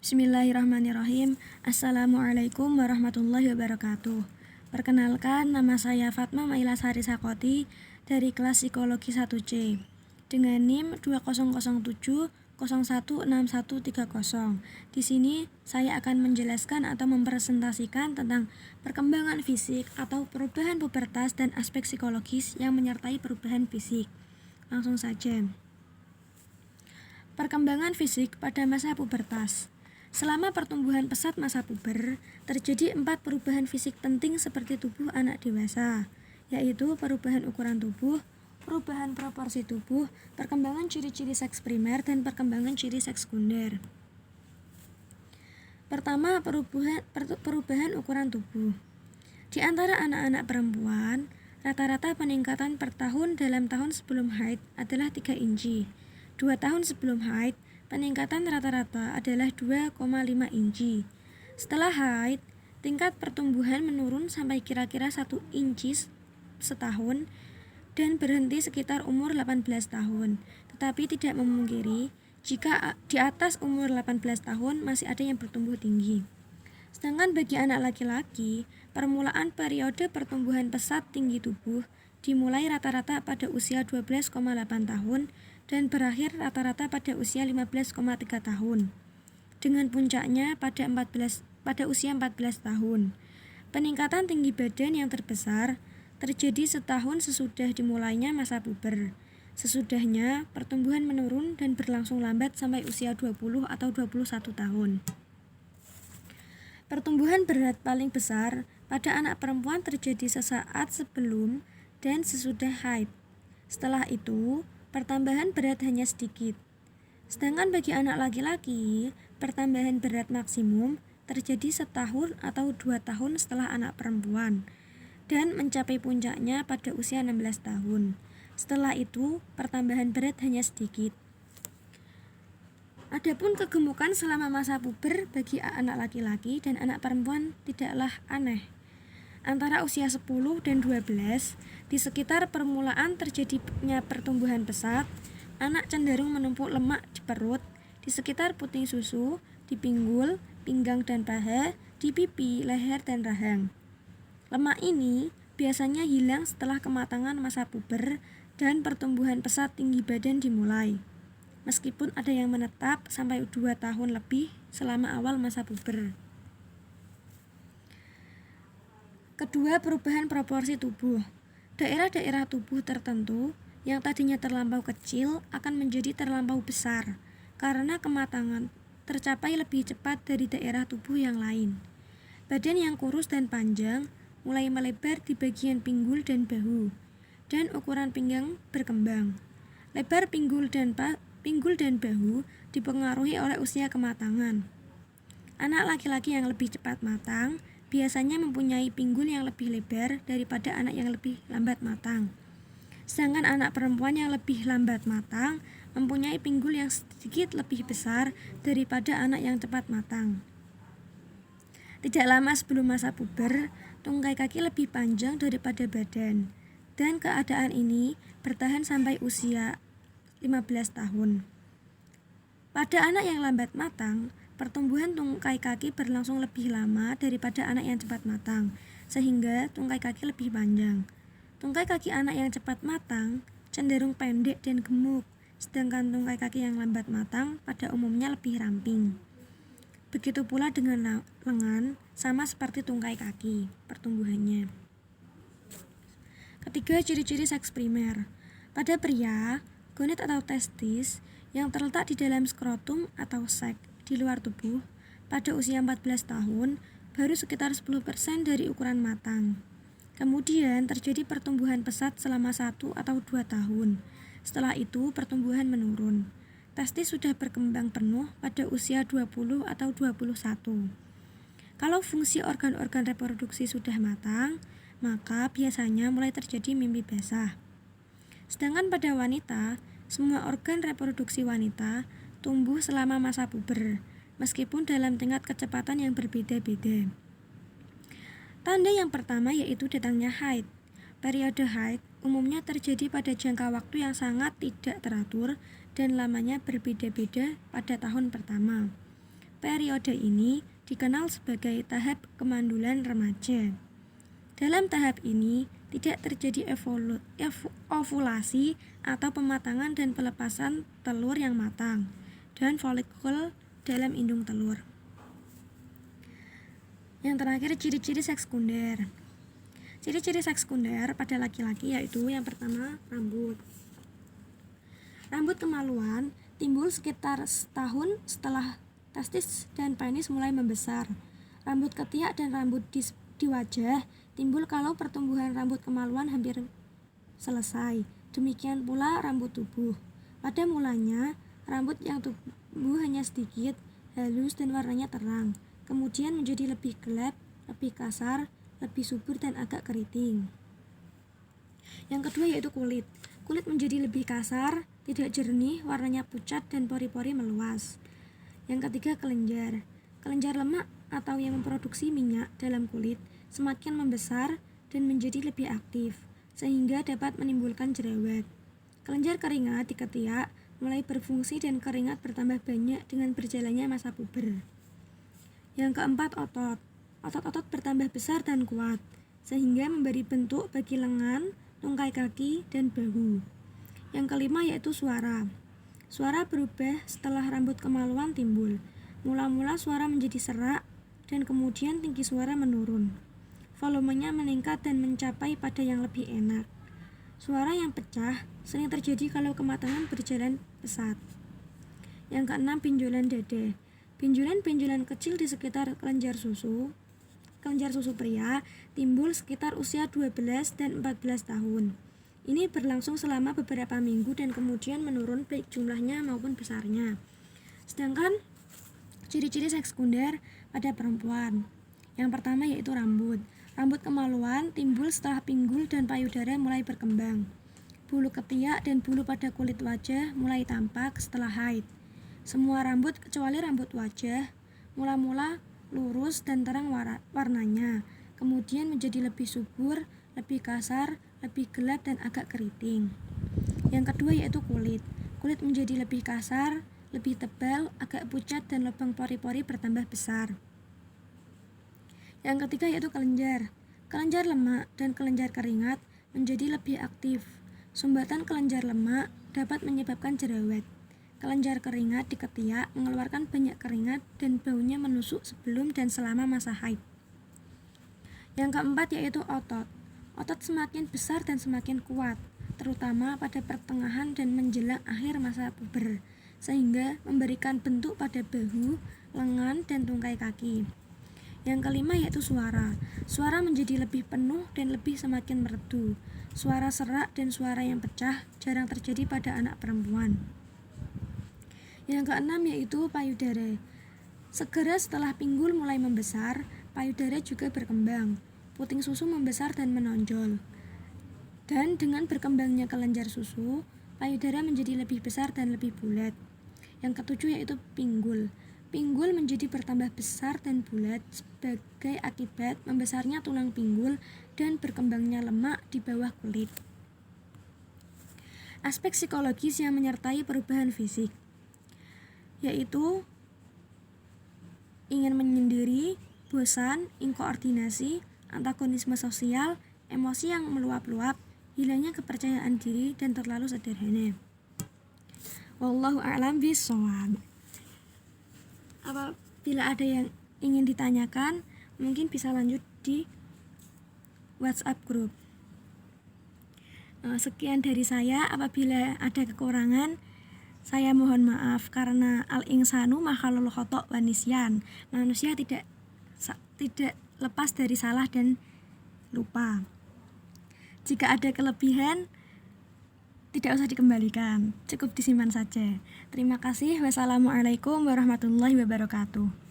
Bismillahirrahmanirrahim. Assalamualaikum warahmatullahi wabarakatuh. Perkenalkan, nama saya Fatma Maila Sari Sakoti dari kelas Psikologi 1C dengan NIM 2007016130. Di sini saya akan menjelaskan atau mempresentasikan tentang perkembangan fisik atau perubahan pubertas dan aspek psikologis yang menyertai perubahan fisik. Langsung saja. Perkembangan fisik pada masa pubertas. Selama pertumbuhan pesat masa puber, terjadi 4 perubahan fisik penting seperti tubuh anak dewasa, yaitu perubahan ukuran tubuh, perubahan proporsi tubuh, perkembangan ciri-ciri seks primer, dan perkembangan ciri seks sekunder. Pertama, perubahan ukuran tubuh. Di antara anak-anak perempuan, rata-rata peningkatan per tahun dalam tahun sebelum haid adalah 3 inci. 2 tahun sebelum haid, peningkatan rata-rata adalah 2,5 inci. Setelah haid, tingkat pertumbuhan menurun sampai kira-kira 1 inci setahun dan berhenti sekitar umur 18 tahun. Tetapi tidak memungkiri jika di atas umur 18 tahun masih ada yang bertumbuh tinggi. Sedangkan bagi anak laki-laki, permulaan periode pertumbuhan pesat tinggi tubuh dimulai rata-rata pada usia 12,8 tahun dan berakhir rata-rata pada usia 15,3 tahun. Dengan puncaknya pada usia 14 tahun. Peningkatan tinggi badan yang terbesar terjadi setahun sesudah dimulainya masa puber. Sesudahnya, pertumbuhan menurun dan berlangsung lambat sampai usia 20 atau 21 tahun. Pertumbuhan berat paling besar pada anak perempuan terjadi sesaat sebelum dan sesudah haid. Setelah itu, pertambahan berat hanya sedikit. Sedangkan bagi anak laki-laki, pertambahan berat maksimum terjadi setahun atau 2 tahun setelah anak perempuan dan mencapai puncaknya pada usia 16 tahun. Setelah itu, pertambahan berat hanya sedikit. Adapun kegemukan selama masa puber bagi anak laki-laki dan anak perempuan tidaklah aneh. Antara usia 10 dan 12, di sekitar permulaan terjadinya pertumbuhan pesat, anak cenderung menumpuk lemak di perut, di sekitar puting susu, di pinggul, pinggang dan paha, di pipi, leher, dan rahang. Lemak ini biasanya hilang setelah kematangan masa puber dan pertumbuhan pesat tinggi badan dimulai. Meskipun ada yang menetap sampai 2 tahun lebih selama awal masa puber. Kedua, perubahan proporsi tubuh. Daerah-daerah tubuh tertentu yang tadinya terlampau kecil akan menjadi terlampau besar karena kematangan tercapai lebih cepat dari daerah tubuh yang lain. Badan yang kurus dan panjang mulai melebar di bagian pinggul dan bahu, dan ukuran pinggang berkembang. Lebar pinggul dan bahu dipengaruhi oleh usia kematangan. Anak laki-laki yang lebih cepat matang biasanya mempunyai pinggul yang lebih lebar daripada anak yang lebih lambat matang. Sedangkan anak perempuan yang lebih lambat matang mempunyai pinggul yang sedikit lebih besar daripada anak yang cepat matang. Tidak lama sebelum masa puber, tungkai kaki lebih panjang daripada badan, dan keadaan ini bertahan sampai usia 15 tahun. Pada anak yang lambat matang, pertumbuhan tungkai kaki berlangsung lebih lama daripada anak yang cepat matang, sehingga tungkai kaki lebih panjang. Tungkai kaki anak yang cepat matang cenderung pendek dan gemuk, sedangkan tungkai kaki yang lambat matang pada umumnya lebih ramping. Begitu pula dengan lengan, sama seperti tungkai kaki pertumbuhannya. Ketiga, ciri-ciri seks primer. Pada pria, gonit atau testis yang terletak di dalam skrotum atau sac di luar tubuh pada usia 14 tahun baru sekitar 10% dari ukuran matang. Kemudian terjadi pertumbuhan pesat selama 1 atau 2 tahun. Setelah itu pertumbuhan menurun. Testis sudah berkembang penuh pada usia 20 atau 21. Kalau fungsi organ-organ reproduksi sudah matang, maka biasanya mulai terjadi mimpi basah. Sedangkan pada wanita, semua organ reproduksi wanita tumbuh selama masa puber, meskipun dalam tingkat kecepatan yang berbeda-beda. Tanda yang pertama yaitu datangnya haid. Periode haid umumnya terjadi pada jangka waktu yang sangat tidak teratur dan lamanya berbeda-beda pada tahun pertama. Periode ini dikenal sebagai tahap kemandulan remaja. Dalam tahap ini tidak terjadi ovulasi atau pematangan dan pelepasan telur yang matang dan folikel dalam indung telur. Yang terakhir, ciri-ciri seks sekunder. Ciri-ciri seks sekunder pada laki-laki yaitu yang pertama, rambut. Rambut kemaluan timbul sekitar setahun setelah testis dan penis mulai membesar. Rambut ketiak dan rambut di wajah timbul kalau pertumbuhan rambut kemaluan hampir selesai. Demikian pula rambut tubuh. Pada mulanya, rambut yang tumbuh hanya sedikit, halus dan warnanya terang. Kemudian menjadi lebih gelap, lebih kasar, lebih subur dan agak keriting. Yang kedua yaitu kulit. Kulit menjadi lebih kasar, tidak jernih, warnanya pucat dan pori-pori meluas. Yang ketiga kelenjar. Kelenjar lemak atau yang memproduksi minyak dalam kulit semakin membesar dan menjadi lebih aktif, sehingga dapat menimbulkan jerawat. Kelenjar keringat di ketiak mulai berfungsi dan keringat bertambah banyak dengan berjalannya masa puber. Yang keempat otot. Otot-otot bertambah besar dan kuat, sehingga memberi bentuk bagi lengan, tungkai kaki, dan bahu. Yang kelima yaitu suara. Suara berubah setelah rambut kemaluan timbul. Mula-mula suara menjadi serak dan kemudian tinggi suara menurun. Volumenya meningkat dan mencapai pada yang lebih enak. Suara yang pecah sering terjadi kalau kematangan berjalan pesat. Yang keenam, benjolan dada. Benjolan-benjolan kecil di sekitar kelenjar susu pria timbul sekitar usia 12 dan 14 tahun. Ini berlangsung selama beberapa minggu dan kemudian menurun baik jumlahnya maupun besarnya. Sedangkan ciri-ciri seks sekunder pada perempuan. Yang pertama yaitu rambut. Rambut kemaluan timbul setelah pinggul dan payudara mulai berkembang. Bulu ketiak dan bulu pada kulit wajah mulai tampak setelah haid. Semua rambut kecuali rambut wajah mula-mula lurus dan terang warnanya, kemudian menjadi lebih subur, lebih kasar, lebih gelap dan agak keriting. Yang kedua yaitu kulit. Kulit menjadi lebih kasar, lebih tebal, agak pucat dan lubang pori-pori bertambah besar. Yang ketiga yaitu kelenjar. Kelenjar lemak dan kelenjar keringat menjadi lebih aktif. Sumbatan kelenjar lemak dapat menyebabkan jerawat. Kelenjar keringat di ketiak mengeluarkan banyak keringat dan baunya menusuk sebelum dan selama masa haid. Yang keempat yaitu otot. Otot semakin besar dan semakin kuat, terutama pada pertengahan dan menjelang akhir masa puber, sehingga memberikan bentuk pada bahu, lengan, dan tungkai kaki. Yang kelima yaitu suara. Suara menjadi lebih penuh dan lebih semakin merdu. Suara serak dan suara yang pecah jarang terjadi pada anak perempuan. Yang keenam yaitu payudara. Segera setelah pinggul mulai membesar, payudara juga berkembang. Puting susu membesar dan menonjol. Dan dengan berkembangnya kelenjar susu, payudara menjadi lebih besar dan lebih bulat. Yang ketujuh yaitu pinggul. Pinggul menjadi bertambah besar dan bulat sebagai akibat membesarnya tulang pinggul dan berkembangnya lemak di bawah kulit. Aspek psikologis yang menyertai perubahan fisik yaitu ingin menyendiri, bosan, inkoordinasi, antagonisme sosial, emosi yang meluap-luap, hilangnya kepercayaan diri, dan terlalu sederhana. Wallahu a'lam bishawab. Apabila ada yang ingin ditanyakan, mungkin bisa lanjut di WhatsApp group. Sekian dari saya. Apabila ada kekurangan, saya mohon maaf karena al-insanu makhlukul khata' wa nisyan. Manusia tidak lepas dari salah dan lupa. Jika ada kelebihan, tidak usah dikembalikan, cukup disimpan saja. Terima kasih. Wassalamualaikum warahmatullahi wabarakatuh.